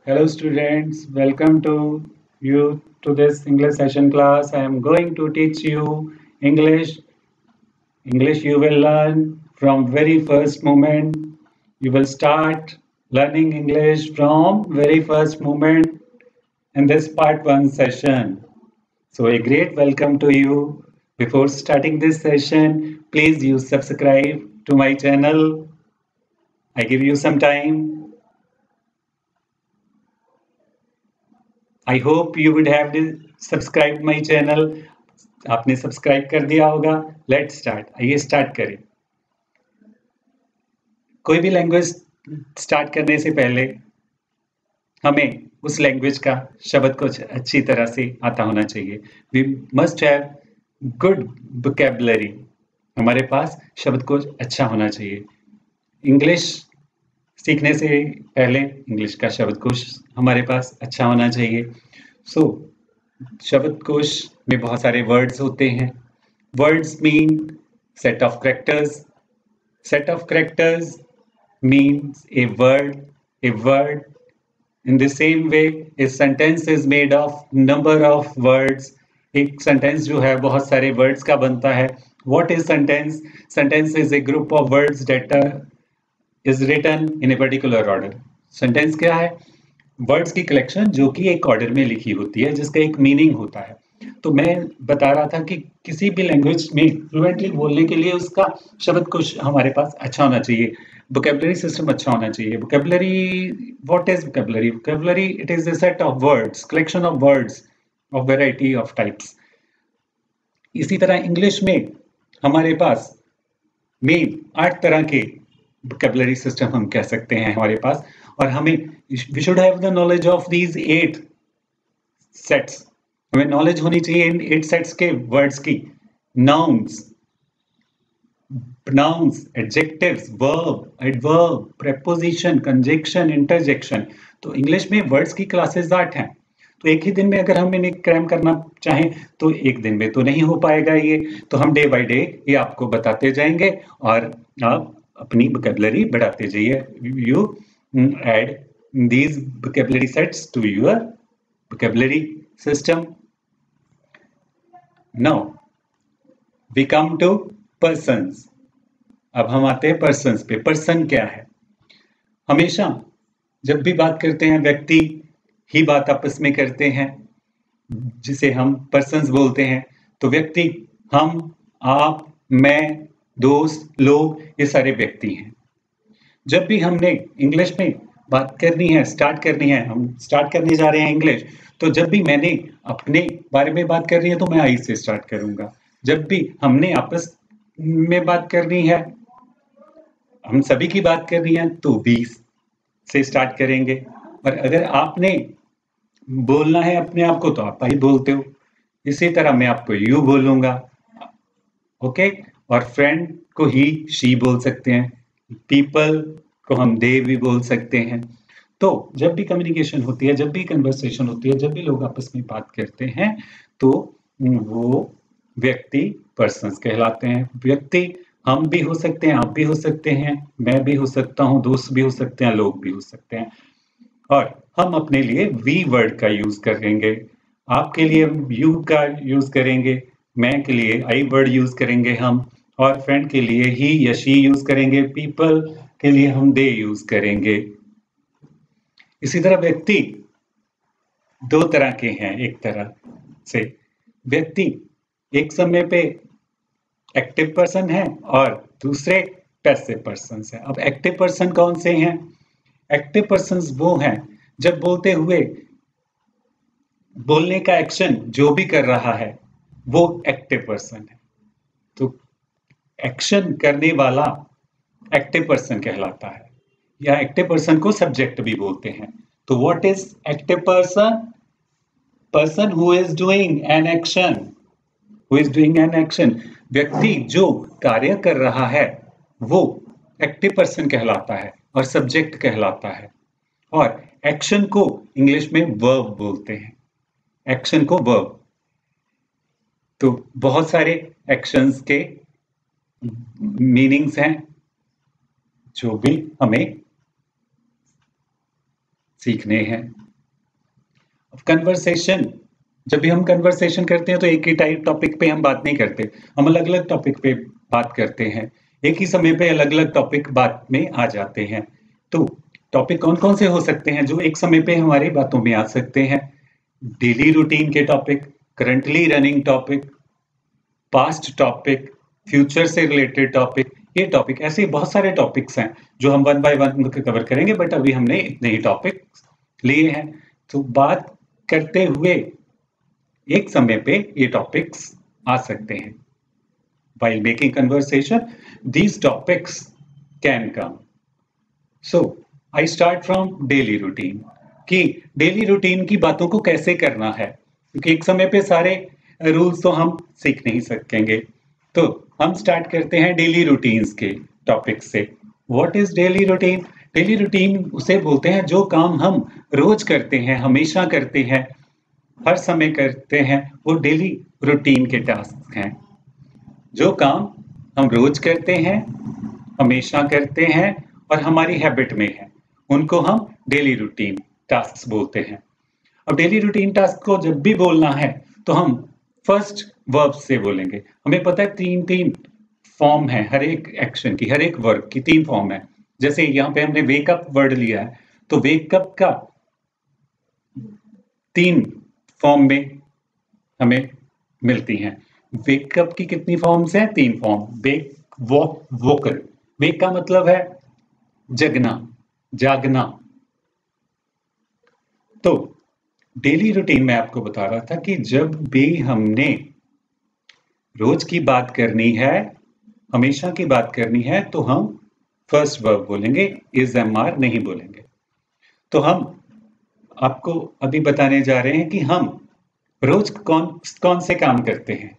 Hello students, welcome to you to this English session class. I am going to teach you English. English you will learn from very first moment. You will start learning English from very first moment in this part 1 session. So a great welcome to you. Before starting this session, please you subscribe to my channel. I give you some time. I hope you would have subscribed my channel. आपने subscribe कर दिया होगा. Let's start. आइए start करें. कोई भी language start करने से पहले हमें उस लैंग्वेज का शब्द को अच्छी तरह से आता होना चाहिए. We must have good vocabulary. हमारे पास शब्दकोश अच्छा होना चाहिए. इंग्लिश सीखने से पहले इंग्लिश का शब्दकोश हमारे पास अच्छा होना चाहिए. सो शब्दकोश में बहुत सारे वर्ड्स होते हैं. Words mean set of characters. Set of characters means a word. In the same way, a sentence is made of number of words. एक sentence जो है बहुत सारे words का बनता है. What is sentence? Sentence is a group of words that is written in a particular order. Sentence क्या है? वर्ड्स की कलेक्शन जो कि एक ऑर्डर में लिखी होती है, जिसका एक मीनिंग होता है. तो मैं बता रहा था कि किसी भी लैंग्वेज में फ्लुएंटली बोलने के लिए उसका शब्दकोश हमारे पास अच्छा होना चाहिए. वोकैबुलरी सिस्टम अच्छा होना चाहिए. Vocabulary, what is vocabulary? Vocabulary it is a set of words, collection of words of variety of types. इसी तरह इंग्लिश में हमारे पास मेन 8 तरह के वोकैबुलरी सिस्टम हम कह सकते हैं हमारे पास. और हमें we should have the knowledge of these 8 sets. हमें नॉलेज होनी चाहिए इन 8 सेट्स के वर्ड्स की. Nouns, pronouns, adjectives, verb, adverb, preposition, conjunction, interjection. तो इंग्लिश में वर्ड्स की क्लासेस 8 हैं. तो एक ही दिन में अगर हम इन्हें क्रैम करना चाहें तो एक दिन में तो नहीं हो पाएगा ये. तो हम डे बाय डे ये आपको बताते जाएंगे और आप अपनी वोकैबुलरी बढ़ाते जाइए. You add these vocabulary sets to your vocabulary system. Now we come to persons. अब हम आते हैं persons पे. पर्सन क्या है? हमेशा जब भी बात करते हैं व्यक्ति ही बात आपस में करते हैं, जिसे हम persons बोलते हैं. तो व्यक्ति हम, आप, मैं, दोस्त, लोग, ये सारे व्यक्ति हैं. जब भी हमने इंग्लिश में बात करनी है, स्टार्ट करनी है, हम स्टार्ट करने जा रहे हैं इंग्लिश, तो जब भी मैंने अपने बारे में बात करनी है तो मैं आई से स्टार्ट करूंगा. जब भी हमने आपस में बात करनी है, हम सभी की बात करनी है, तो वी से स्टार्ट करेंगे. और अगर आपने बोलना है अपने आप को तो आप ही बोलते हो. इसी तरह मैं आपको यू बोलूंगा. ओके. और फ्रेंड को ही शी बोल सकते हैं. पीपल को हम दे भी बोल सकते हैं. तो जब भी कम्युनिकेशन होती है, जब भी कन्वर्सेशन होती है, जब भी लोग आपस में बात करते हैं, तो वो व्यक्ति पर्सन्स कहलाते हैं. व्यक्ति हम भी हो सकते हैं, आप भी हो सकते हैं, मैं भी हो सकता हूँ, दोस्त भी हो सकते हैं, लोग भी हो सकते हैं. और हम अपने लिए वी वर्ड का यूज करेंगे. आपके लिए यू का यूज करेंगे, मैं के लिए आई वर्ड यूज करेंगे हम, और फ्रेंड के लिए ही या शी यूज करेंगे, पीपल के लिए हम दे यूज करेंगे. इसी तरह व्यक्ति 2 तरह के हैं. एक तरह से व्यक्ति एक समय पे एक्टिव पर्सन है और दूसरे पैसिव पर्सन है. अब एक्टिव पर्सन कौन से हैं? एक्टिव पर्सन वो हैं जब बोलते हुए बोलने का एक्शन जो भी कर रहा है वो एक्टिव पर्सन है. तो एक्शन करने वाला एक्टिव पर्सन कहलाता है, या एक्टिव पर्सन को सब्जेक्ट भी बोलते हैं. तो what is active person? Person who is doing an action. Who is doing an action, व्यक्ति जो कार्य कर रहा है वो एक्टिव पर्सन कहलाता है और सब्जेक्ट कहलाता है. और एक्शन को इंग्लिश में वर्ब बोलते हैं. एक्शन को वर्ब. तो बहुत सारे एक्शंस के मीनिंग्स हैं जो भी हमें सीखने हैं। कन्वर्सेशन, जब भी हम कन्वर्सेशन करते हैं तो एक ही टाइप टॉपिक पे हम बात नहीं करते, हम अलग अलग टॉपिक पे बात करते हैं। एक ही समय पे अलग अलग टॉपिक बात में आ जाते हैं। तो टॉपिक कौन कौन से हो सकते हैं जो एक समय पे हमारी बातों में आ सकते हैं? डेली रूटीन के topic, currently running topic, past topic, future से रिलेटेड टॉपिक, ये टॉपिक, ऐसे बहुत सारे टॉपिक्स हैं जो हम वन बाय वन कवर करेंगे, बट अभी हमने इतने ही टॉपिक लिए हैं। तो बात करते हुए एक समय पे ये टॉपिक्स आ सकते हैं। While making conversation, these topics can come. So, I start from daily routine कि डेली रूटीन की बातों को कैसे करना है, क्योंकि एक समय पे सारे रूल्स तो हम सीख नहीं सकेंगे। तो हम स्टार्ट करते हैं डेली रूटीन्स के टॉपिक से। What is daily routine? Daily routine उसे बोलते हैं जो काम हम रोज करते हैं, हमेशा करते हैं, हर समय करते हैं, वो डेली रूटीन के टास्क हैं। जो काम हम रोज करते हैं, हमेशा करते हैं और हमारी हैबिट में है, उनको हम डेली रूटीन टास्क बोलते हैं। अब डेली रूटीन टास्क को जब भी बोलना है तो हम फर्स्ट वर्ब से बोलेंगे। हमें पता है तीन फॉर्म है हर एक एक्शन की, हर एक वर्ब की 3 फॉर्म है। जैसे यहाँ पे हमने वेकअप वर्ड लिया है, तो वेकअप का 3 फॉर्म में हमें मिलती हैं। वेकअप की कितनी फॉर्म्स हैं? 3 फॉर्म। वेक, वॉक, वोकल। वेक का मतलब है जगना, जागना। तो डेली रूटीन में आपको बता रहा था कि जब भी हमने रोज की बात करनी है, हमेशा की बात करनी है, तो हम फर्स्ट वर्ब बोलेंगे, इज एम आर नहीं बोलेंगे। तो हम आपको अभी बताने जा रहे हैं कि हम रोज कौन कौन से काम करते हैं।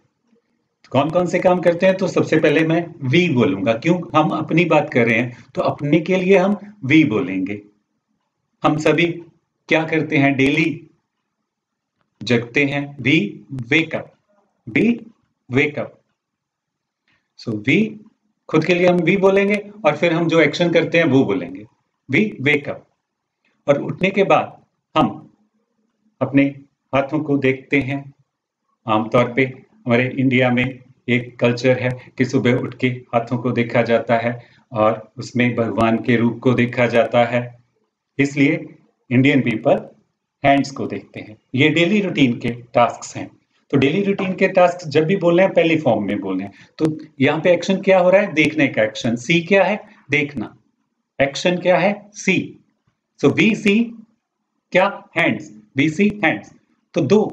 कौन कौन से काम करते हैं? तो सबसे पहले मैं वी बोलूंगा, क्यों? हम अपनी बात कर रहे हैं तो अपने के लिए हम वी बोलेंगे। हम सभी क्या करते हैं? डेली जगते हैं। We wake up, we wake up. So we, खुद के लिए हम वी बोलेंगे और फिर हम जो एक्शन करते हैं वो बोलेंगे, वी वेकअप। और उठने के बाद हम अपने हाथों को देखते हैं। आमतौर पे हमारे इंडिया में एक कल्चर है कि सुबह उठ के हाथों को देखा जाता है और उसमें भगवान के रूप को देखा जाता है, इसलिए इंडियन पीपल हैंड्स को देखते हैं। ये डेली रूटीन के टास्क्स हैं। तो डेली रूटीन के टास्क जब भी बोल रहे हैं पहली फॉर्म में बोल रहे हैं। तो यहाँ पे एक्शन क्या हो रहा है? देखने का एक्शन। सी क्या है? देखना। एक्शन क्या है? सी। सो वी सी क्या? हैंड्स। We see hands. तो 2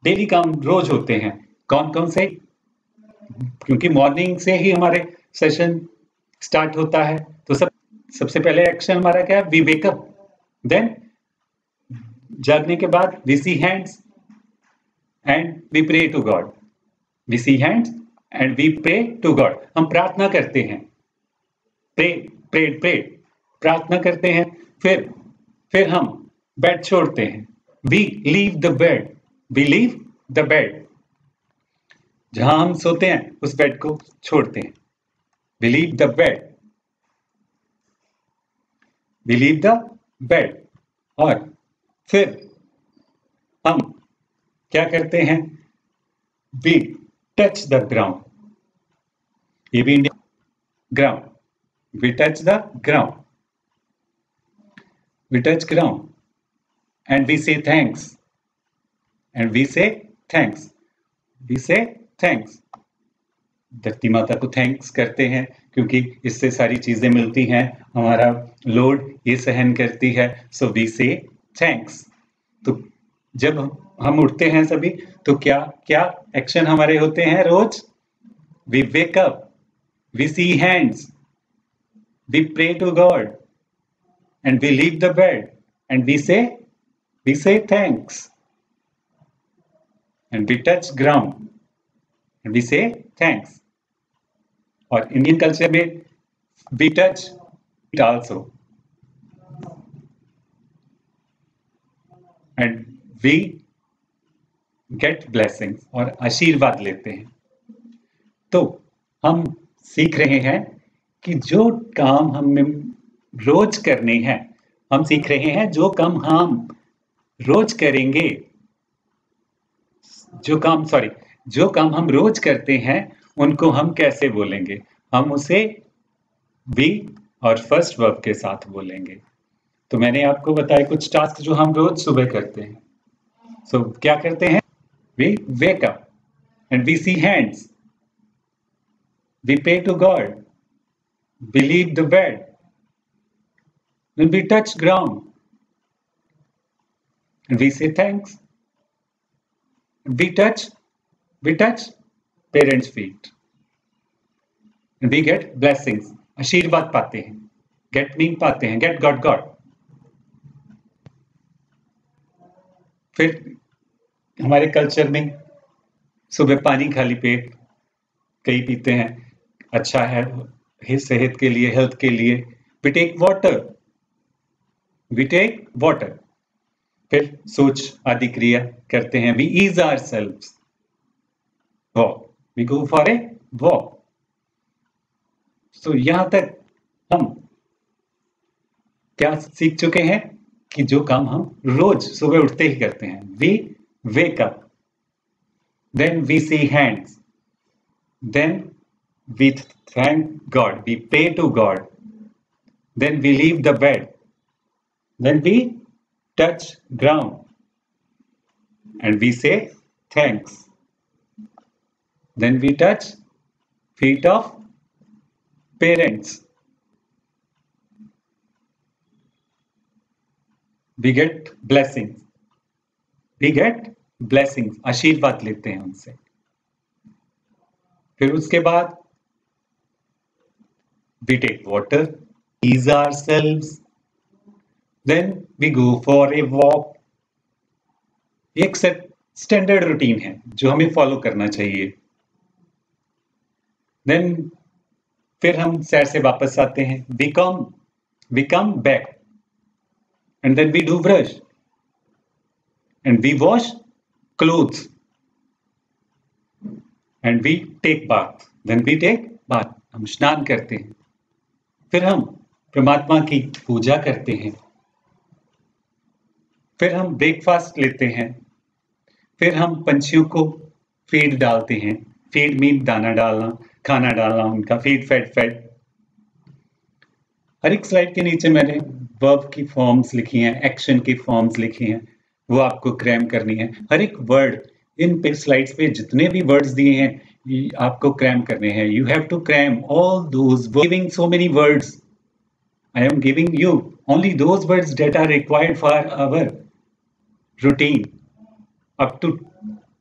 डेली काम रोज होते हैं। कौन कौन से? क्योंकि मॉर्निंग से ही हमारे सेशन स्टार्ट होता है, तो सबसे पहले एक्शन हमारा क्या है? We wake up. देन जागने के बाद we see hands and we pray to God. We see hands and we pray to God. हम प्रार्थना करते हैं। प्रे, प्रे, प्रे, प्रार्थना करते हैं। फिर हम बेड छोड़ते हैं। We leave the bed. We leave the bed. जहां हम सोते हैं उस बेड को छोड़ते हैं। We leave the bed. We leave the bed. और फिर हम क्या करते हैं? We touch the ground. ये भी India ground. We touch the ground. We touch ground and we say thanks. And we say thanks. We say thanks. धरती माता को थैंक्स करते हैं क्योंकि इससे सारी चीजें मिलती हैं, हमारा लोड ये सहन करती है। So we say thanks. तो जब हम उठते हैं सभी, तो क्या क्या एक्शन हमारे होते हैं रोज? We wake up, we see hands, we pray to god and we leave the bed and we say thanks and we touch ground and we say thanks. और इंडियन कल्चर में we touch it also and we get blessings और आशीर्वाद लेते हैं। तो हम सीख रहे हैं कि जो काम हमें रोज करने हैं, हम सीख रहे हैं जो काम हम रोज करेंगे, जो काम हम रोज करते हैं उनको हम कैसे बोलेंगे। हम उसे बी और फर्स्ट वर्ब के साथ बोलेंगे। तो मैंने आपको बताया कुछ टास्क जो हम रोज सुबह करते हैं। क्या करते हैं? We wake up and we see hands, we pay to god, we leave the bed, then we touch ground and we say thanks. We touch, we touch parents' feet and we get blessings. आशीर्वाद पाते हैं, get mean पाते हैं, get got. फिर हमारे culture में सुबह पानी खाली पेट कई पीते हैं, अच्छा है सेहत के लिए, हेल्थ के लिए। We take water. फिर सोच आदि क्रिया करते हैं। We ease ourselves. Walk. We go for a walk. So यहां तक हम क्या सीख चुके हैं कि जो काम हम रोज सुबह उठते ही करते हैं। We wake up, then we see hands, then we thank God, we pray to God, then we leave the bed, then we touch ground and we say thanks, then we touch feet of parents, we get blessings, आशीर्वाद लेते हैं उनसे। फिर उसके बाद we take water, ease ourselves, then we go for a walk. एक standard routine है जो हमें फॉलो करना चाहिए। देन फिर हम सैर से वापस आते हैं। we come back and then we do brush and we wash clothes and we take bath. हम स्नान करते हैं। फिर हम परमात्मा की पूजा करते हैं। फिर हम ब्रेकफास्ट लेते हैं। फिर हम पंछियों को फीड डालते हैं। फीड मीन दाना डालना, खाना डालना उनका, फीड। हर एक स्लाइड के नीचे मैंने वर्ब की फॉर्म्स लिखी हैं, एक्शन की फॉर्म्स लिखी हैं, वो आपको क्रैम करनी है। हर एक वर्ड इन पे स्लाइड्स पे जितने भी वर्ड्स दिए हैं आपको क्रैम करने हैं। You have to cram all those, giving so many words. I am giving you only those words that are required for our routine up to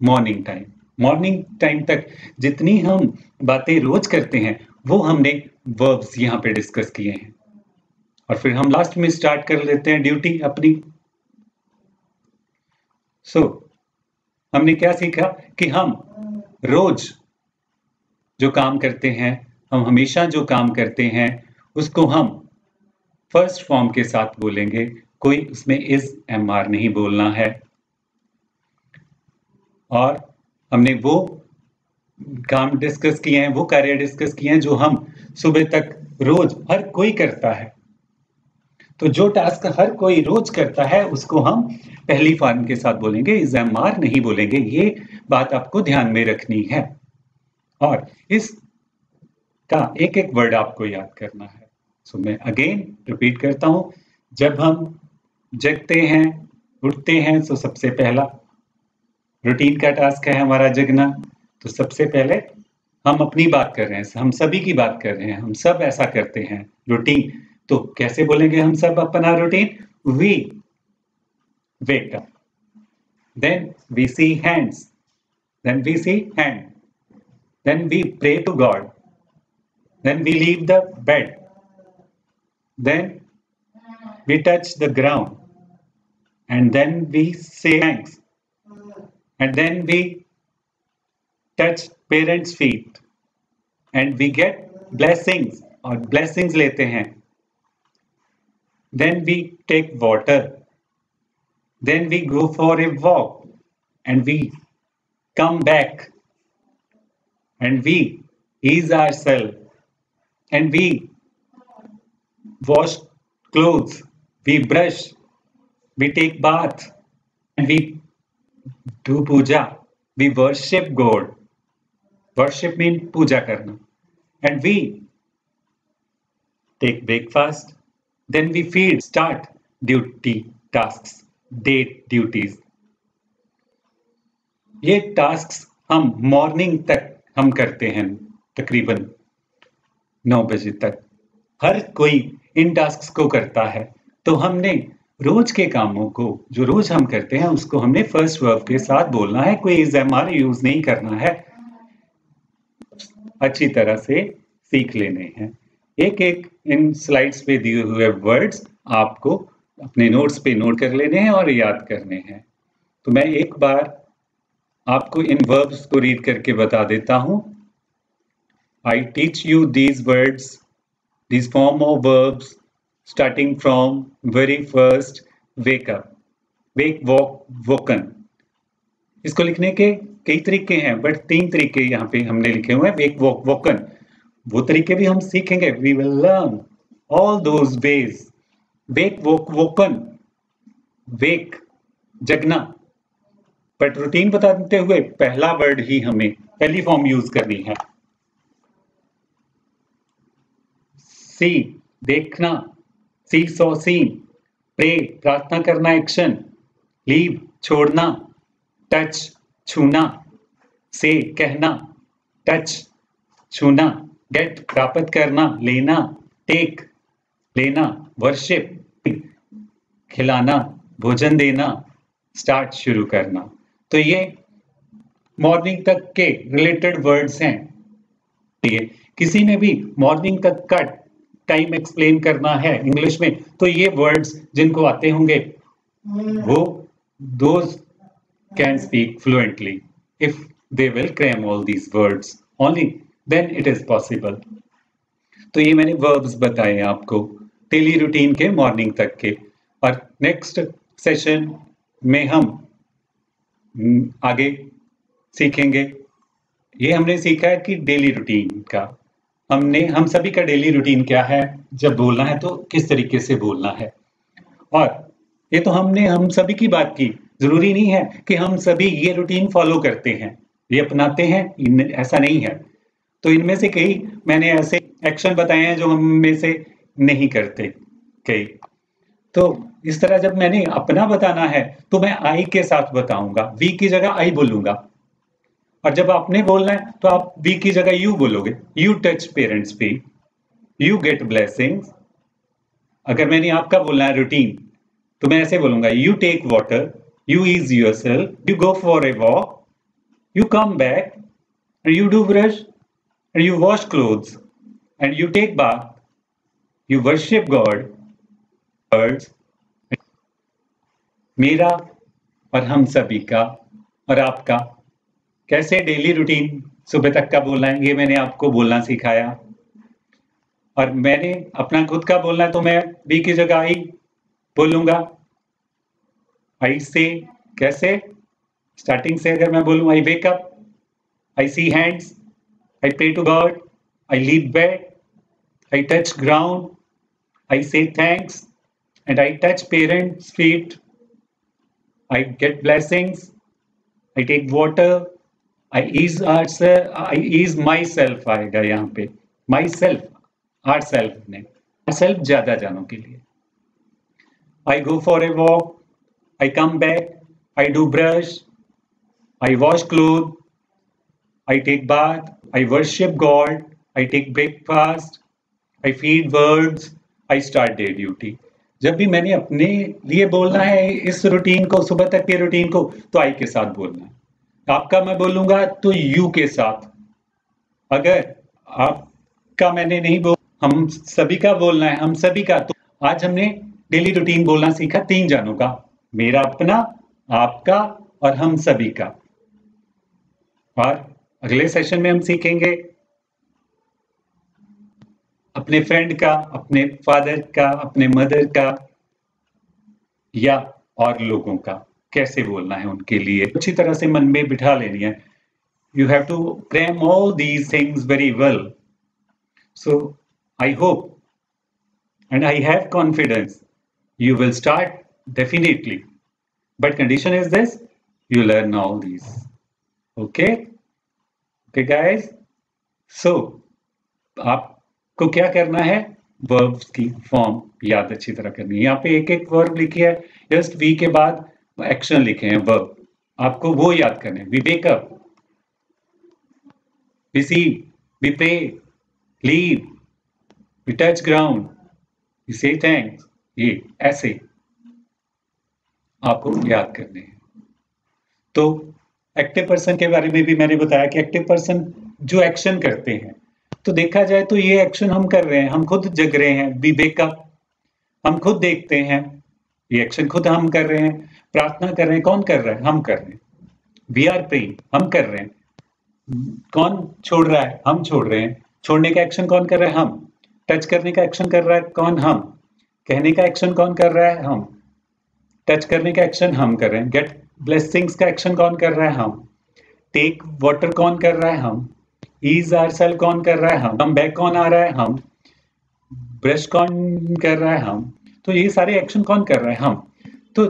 morning time तक जितनी हम बातें रोज करते हैं वो हमने वर्ब्स यहाँ पे डिस्कस किए हैं। और फिर हम लास्ट में स्टार्ट कर लेते हैं ड्यूटी अपनी। हमने क्या सीखा कि हम रोज जो काम करते हैं, हम हमेशा जो काम करते हैं उसको हम फर्स्ट फॉर्म के साथ बोलेंगे। कोई उसमें इज एम आर नहीं बोलना है। और हमने वो काम डिस्कस किए हैं, वो कार्य डिस्कस किए हैं जो हम सुबह तक रोज हर कोई करता है। तो जो टास्क हर कोई रोज करता है उसको हम पहली फॉर्म के साथ बोलेंगे, इज एम आर नहीं बोलेंगे। ये बात आपको ध्यान में रखनी है और इस का एक एक वर्ड आपको याद करना है। मैं अगेन रिपीट करता हूं। जब हम जगते हैं, उठते हैं, तो सबसे पहला रूटीन का टास्क है हमारा जगना। तो सबसे पहले हम अपनी बात कर रहे हैं, हम सभी की बात कर रहे हैं, हम सब ऐसा करते हैं रूटीन। तो कैसे बोलेंगे हम सब अपना routine? We wake up, then we see hands, then we see hand, then we pray to God, then we leave the bed, then we touch the ground and then we say thanks, and then we touch parents' feet and we get blessings और blessings लेते हैं। Then we take water, then we go for a walk and we come back and we ease ourselves and we wash clothes we brush, we take bath, and we do puja. We worship God. Worship means puja karna. And we take breakfast. Then we feed, start duty tasks, day duties. ये tasks हम morning तक हम करते हैं तकरीबन 9 बजे तक। हर कोई इन टास्क्स को करता है। तो हमने रोज के कामों को जो रोज हम करते हैं उसको हमने फर्स्ट वर्ब के साथ बोलना है, कोई इज़-एम-आर यूज नहीं करना है। अच्छी तरह से सीख लेने हैं। एक-एक इन स्लाइड्स पे दिए हुए वर्ड्स आपको अपने नोट्स पे नोट कर लेने हैं और याद करने हैं। तो मैं एक बार आपको इन वर्ब्स को रीड करके बता देता हूं। I teach you these words, these form of verbs starting from very first wake up, wake, walk, woken। इसको लिखने के कई तरीके हैं बट 3 तरीके यहाँ पे हमने लिखे हुए हैं, वेक, वॉक, वोकन। वो तरीके भी हम सीखेंगे। We will learn all those ways. Wake, walk, woken. Wake जगना, बट रूटीन बताते हुए पहला वर्ड ही हमें पहली फॉर्म यूज करनी है। सी देखना, सी सॉ सीन। प्रे प्रार्थना करना, एक्शन। लीव छोड़ना, टच छूना। से कहना, टच छूना। गेट प्राप्त करना, लेना। टेक लेना। वर्शिप खिलाना, भोजन देना। स्टार्ट शुरू करना। तो ये मॉर्निंग तक के रिलेटेड वर्ड्स हैं। किसी ने भी मॉर्निंग तक का टाइम एक्सप्लेन करना है इंग्लिश में तो ये वर्ड्स जिनको आते होंगे वो those can speak fluently. If they will cram all these words only then it is possible। तो ये मैंने verbs बताए आपको डेली रूटीन के मॉर्निंग तक के। और नेक्स्ट सेशन में हम आगे सीखेंगे। ये हमने सीखा है कि डेली रूटीन का हम सभी का डेली रूटीन क्या है, जब बोलना है तो किस तरीके से बोलना है। और ये तो हमने हम सभी की बात की। जरूरी नहीं है कि हम सभी ये रूटीन फॉलो करते हैं, ये अपनाते हैं, ऐसा नहीं है। तो इनमें से कई मैंने ऐसे एक्शन बताए हैं जो हम में से नहीं करते कई। तो इस तरह जब मैंने अपना बताना है तो मैं आई के साथ बताऊंगा, वी की जगह आई बोलूंगा। और जब आपने बोलना है तो आप वी की जगह यू बोलोगे। You touch parents feet, you get blessings. अगर मैंने आपका बोलना है रूटीन तो मैं ऐसे बोलूंगा, you take water, you ease yourself, you go for a walk, you come back and you do brush and you wash clothes and you take bath, you worship God। words मेरा और हम सभी का और आपका कैसे डेली रूटीन सुबह तक का बोलना है ये मैंने आपको बोलना सिखाया। और मैंने अपना खुद का बोलना है तो मैं बी की जगह आई बोलूंगा। आई से कैसे स्टार्टिंग से अगर मैं बोलूं, I wake up, I see hands, I pray to God, I leave bed, I touch ground, I say thanks, and I touch parents' feet, I get blessings, I take water, I ease myself आएगा यहाँ पे, myself, ourself ने, ourself ज़्यादा जानों के लिए। I go for a walk, I come back, I do brush, I wash clothes, I take bath, I worship God, I take breakfast, I feed birds, I start day duty। जब भी मैंने अपने लिए बोलना है इस रूटीन को, सुबह तक के रूटीन को, तो आई के साथ बोलना है। आपका मैं बोलूंगा तो यू के साथ। अगर आपका मैंने नहीं बोल, हम सभी का बोलना है, हम सभी का। तो आज हमने डेली रूटीन बोलना सीखा 3 जानों का, मेरा अपना, आपका और हम सभी का। और अगले सेशन में हम सीखेंगे अपने फ्रेंड का, अपने फादर का, अपने मदर का या और लोगों का कैसे बोलना है उनके लिए अच्छी तरह से मन में बिठा लेनी है। You have to cram all these things very well। So I hope and I have confidence you will start definitely, but condition is this: you learn all these. Okay guys, so आपको क्या करना है, verbs की form याद अच्छी तरह करनी है। यहाँ पे एक एक वर्ब लिखी है, जस्ट वी के बाद एक्शन लिखे हैं वर्ब, आपको वो याद करने हैं। We wake up, we see, we pay, leave, we touch ground, we say thanks, ये ऐसे आपको याद करने हैं। तो एक्टिव पर्सन के बारे में भी मैंने बताया कि एक्टिव पर्सन जो एक्शन करते हैं, तो देखा जाए तो ये एक्शन हम कर रहे हैं, हम खुद जग रहे हैं, वी वेक अप, हम खुद देखते हैं, ये एक्शन खुद हम कर रहे हैं। प्रार्थना कर रहे हैं, कौन कर रहा है, हम कर रहे हैं। वी आर प्रेइंग, हम कर रहे हैं। कौन छोड़ रहा है, हम छोड़ रहे हैं। छोड़ने का एक्शन कौन कर रहा है, हम। टच करने का एक्शन कर रहा है कौन, हम। कहने का एक्शन कौन कर रहा है, हम। टच करने का एक्शन हम कर रहे हैं। गेट ब्लेसिंग्स का एक्शन कौन कर रहा है, हम। टेक वाटर कौन कर रहा है, हम। ईज आवरसेल्फ कौन कर रहा है, हम। कम बैक कौन आ रहा है, हम। ब्रश कौन कर रहा है, हम। तो ये सारे एक्शन कौन कर रहा है, हम। तो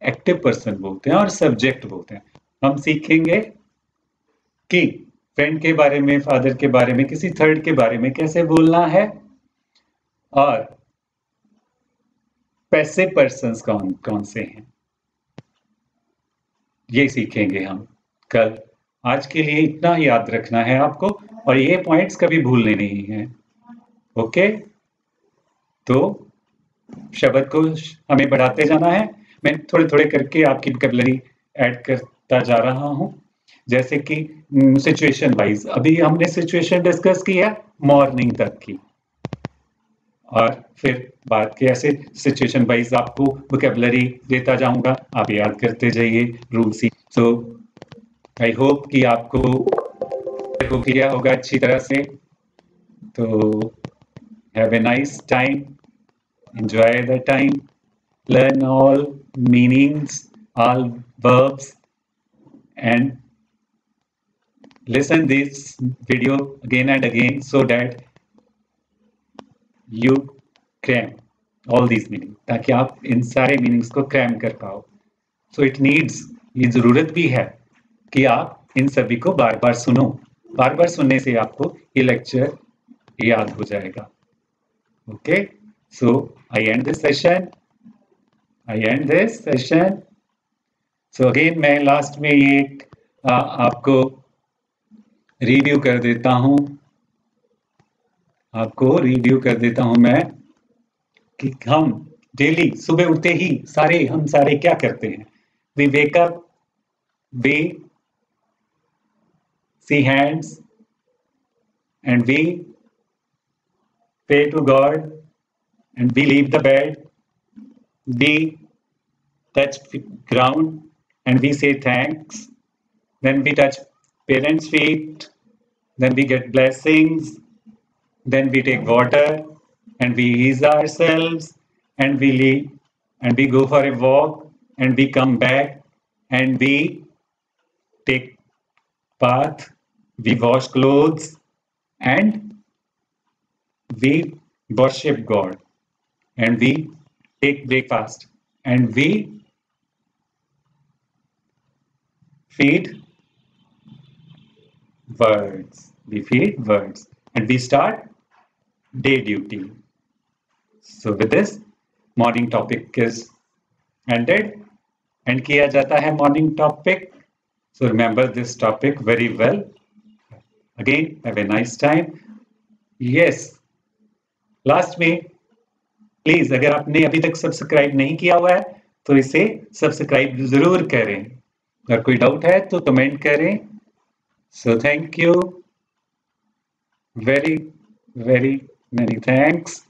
एक्टिव पर्सन बोलते हैं और सब्जेक्ट बोलते हैं। हम सीखेंगे कि फ्रेंड के बारे में, फादर के बारे में, किसी थर्ड के बारे में कैसे बोलना है, और पैसिव पर्सन्स कौन कौन से हैं, ये सीखेंगे हम कल। आज के लिए इतना याद रखना है आपको, और ये पॉइंट्स कभी भूलने नहीं है। ओके, तो शब्द को हमें बढ़ाते जाना है। मैं थोड़े थोड़े करके आपकी वोकैबुलरी ऐड करता जा रहा हूँ। जैसे कि सिचुएशन वाइज, अभी हमने सिचुएशन डिस्कस किया मॉर्निंग तक की, और फिर बात की ऐसे सिचुएशन वाइज आपको वोकैबुलरी देता जाऊंगा, आप याद करते जाइए rule C. So I hope कि आपको किया होगा अच्छी तरह से। तो have a nice time, enjoy the time, learn all meanings, all verbs, and listen this video again and again so that you cram all these meanings, ताकि आप इन सारे मीनिंग्स को क्रैम कर पाओ। सो इट नीड्स, ये जरूरत भी है कि आप इन सभी को बार बार सुनो। बार बार सुनने से आपको ये लेक्चर याद हो जाएगा। Okay, so I and this session. So again मैं लास्ट में ये आपको रिव्यू कर देता हूं, मैं कि हम डेली सुबह उठते ही हम सारे क्या करते हैं। We wake up, we see hands, and we pray to God, and we leave the bed, we touch ground and we say thanks, then we touch parents' feet, then we get blessings, then we take water and we ease ourselves, and we leave and we go for a walk, and we come back and we take bath, we wash clothes, and we worship God, and we take breakfast, and we feed birds. And we start day duty. So with this, morning topic is ended, and किया जाता है morning topic. So remember this topic very well. Again, have a nice time. Yes, last में please, अगर आपने अभी तक subscribe नहीं किया हुआ है तो इसे सब्सक्राइब जरूर करें। अगर कोई डाउट है तो कमेंट करें। So thank you, very very many thanks.